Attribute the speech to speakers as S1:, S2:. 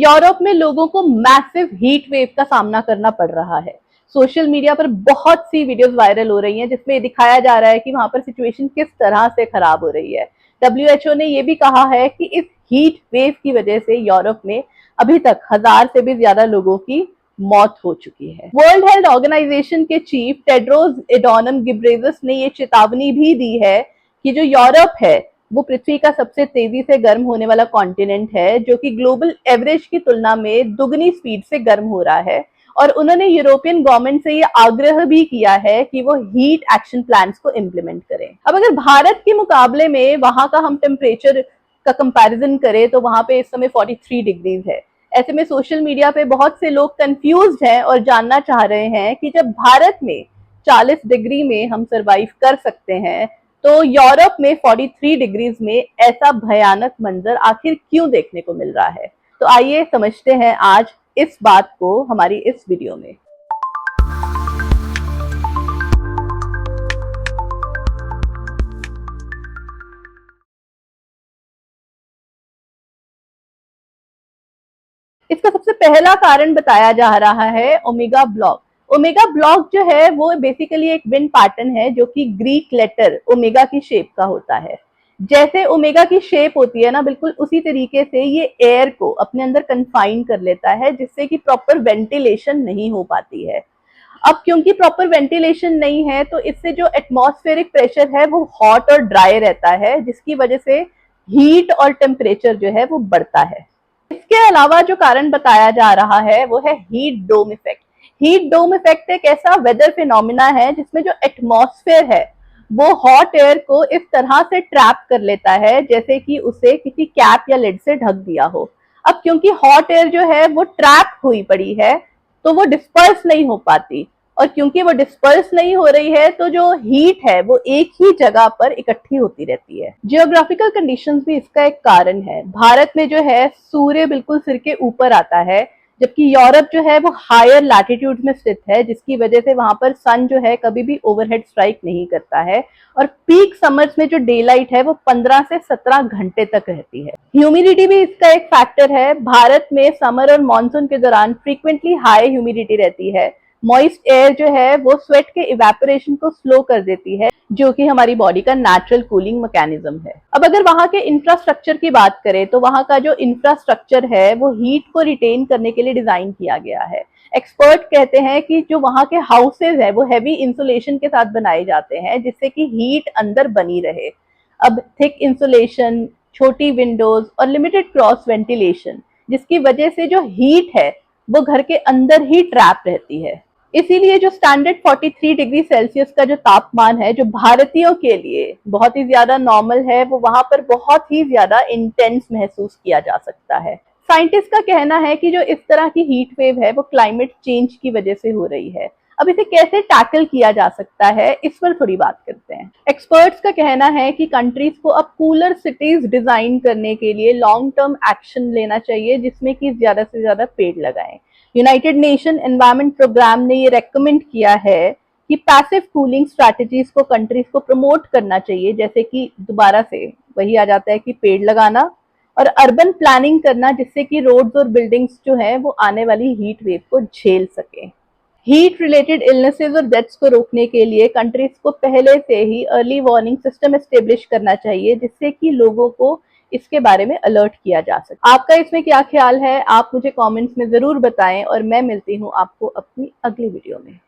S1: Europe में लोगों को मैसिव हीट वेव का सामना करना पड़ रहा है। सोशल मीडिया पर बहुत सी वीडियोस वायरल हो रही हैं जिसमें दिखाया जा रहा है कि वहां पर सिचुएशन किस तरह से खराब हो रही है। WHO ने यह भी कहा है कि इस हीट वेव की वजह से यूरोप में अभी तक 1000 से भी ज्यादा लोगों की मौत हो चुकी है। वर्ल्ड हेल्थ ऑर्गेनाइजेशन के चीफ टेड्रोस एडोनम गिब्रेयेसस ने यह चेतावनी भी दी है कि जो यूरोप है वो पृथ्वी का सबसे तेजी से गर्म होने वाला कॉन्टिनेंट है, जो कि ग्लोबल एवरेज की तुलना में दुगनी स्पीड से गर्म हो रहा है। और उन्होंने यूरोपियन गवर्नमेंट से ये आग्रह भी किया है कि वो हीट एक्शन प्लान्स को इम्प्लीमेंट करें। अब अगर भारत के मुकाबले में वहां का हम टेम्परेचर का कंपैरिजन करें तो वहां पे इस समय 43 डिग्रीज है। ऐसे में सोशल मीडिया पे बहुत से लोग कंफ्यूज्ड हैं और जानना चाह रहे हैं कि जब भारत में 40 डिग्री में हम सरवाइव कर सकते हैं तो यूरोप में 43 डिग्रीज में ऐसा भयानक मंजर आखिर क्यों देखने को मिल रहा है। तो आइए समझते हैं आज इस बात को हमारी इस वीडियो में। इसका सबसे पहला कारण बताया जा रहा है ओमेगा ब्लॉक। ओमेगा ब्लॉक जो है वो बेसिकली एक विंड पैटर्न है जो कि ग्रीक लेटर ओमेगा की शेप का होता है। जैसे ओमेगा की शेप होती है ना, बिल्कुल उसी तरीके से ये एयर को अपने अंदर कन्फाइन कर लेता है, जिससे कि प्रॉपर वेंटिलेशन नहीं हो पाती है। अब क्योंकि प्रॉपर वेंटिलेशन नहीं है तो इससे जो एटमॉस्फेरिक प्रेशर है वो हॉट और ड्राई रहता है, जिसकी वजह से हीट और टेम्परेचर जो है वो बढ़ता है। इसके अलावा जो कारण बताया जा रहा है वो है heat dome effect. Heat dome effect एक ऐसा वेदर फिनोमिना है जिसमें जो एटमॉस्फेयर है वो हॉट एयर को इस तरह से ट्रैप कर लेता है जैसे कि उसे किसी कैप या लिड से ढक दिया हो। अब क्योंकि हॉट एयर जो है वो ट्रैप हुई पड़ी है तो वो डिस्पर्स नहीं हो पाती, और क्योंकि वो डिस्पर्स नहीं हो रही है तो जो हीट है वो एक ही जगह पर इकट्ठी होती रहती है। जियोग्राफिकल कंडीशंस भी इसका एक कारण है। भारत में जो है सूर्य बिल्कुल सिर के ऊपर आता है, जबकि यूरोप जो है वो हायर लैटिट्यूड में स्थित है, जिसकी वजह से वहां पर सन जो है कभी भी ओवरहेड स्ट्राइक नहीं करता है। और पीक समर्स में जो डे लाइट है वो 15 से 17 घंटे तक रहती है। ह्यूमिडिटी भी इसका एक फैक्टर है। भारत में समर और मानसून के दौरान फ्रीक्वेंटली हाई ह्यूमिडिटी रहती है। मॉइस्ट एयर जो है वो स्वेट के इवेपोरेशन को स्लो कर देती है, जो कि हमारी बॉडी का नेचुरल कूलिंग मैकेनिज्म है। अब अगर वहां के इंफ्रास्ट्रक्चर की बात करें तो वहां का जो इंफ्रास्ट्रक्चर है वो हीट को रिटेन करने के लिए डिजाइन किया गया है। एक्सपर्ट कहते हैं कि जो वहां के हाउसेज है वो हैवी इंसुलेशन के साथ बनाए जाते हैं जिससे कि हीट अंदर बनी रहे। अब थिक इंसुलेशन, छोटी विंडोज और लिमिटेड क्रॉस वेंटिलेशन, जिसकी वजह से जो हीट है वो घर के अंदर ही ट्रैप रहती है। इसीलिए जो स्टैंडर्ड 43 डिग्री सेल्सियस का जो तापमान है जो भारतीयों के लिए बहुत ही ज्यादा नॉर्मल है, वो वहां पर बहुत ही ज्यादा इंटेंस महसूस किया जा सकता है। साइंटिस्ट का कहना है कि जो इस तरह की हीट वेव है वो क्लाइमेट चेंज की वजह से हो रही है। अब इसे कैसे टैकल किया जा सकता है इस पर थोड़ी बात करते हैं। एक्सपर्ट्स का कहना है कि कंट्रीज को अब कूलर सिटीज डिजाइन करने के लिए लॉन्ग टर्म एक्शन लेना चाहिए, जिसमें कि ज्यादा से ज्यादा पेड़ लगाएं। यूनाइटेड नेशन एनवायरमेंट प्रोग्राम ने ये रेकमेंड किया है कि पैसिव कूलिंग स्ट्रैटेजीज को कंट्रीज को प्रमोट करना चाहिए, जैसे कि दोबारा से वही आ जाता है कि पेड़ लगाना और अर्बन प्लानिंग करना, जिससे कि रोड्स और बिल्डिंग्स जो है वो आने वाली हीट वेव को झेल सके। हीट रिलेटेड इलनेसेस और डेथ्स को रोकने के लिए कंट्रीज को पहले से ही अर्ली वार्निंग सिस्टम एस्टेब्लिश करना चाहिए, जिससे कि लोगों को इसके बारे में अलर्ट किया जा सके। आपका इसमें क्या ख्याल है, आप मुझे कमेंट्स में जरूर बताएं और मैं मिलती हूँ आपको अपनी अगली वीडियो में।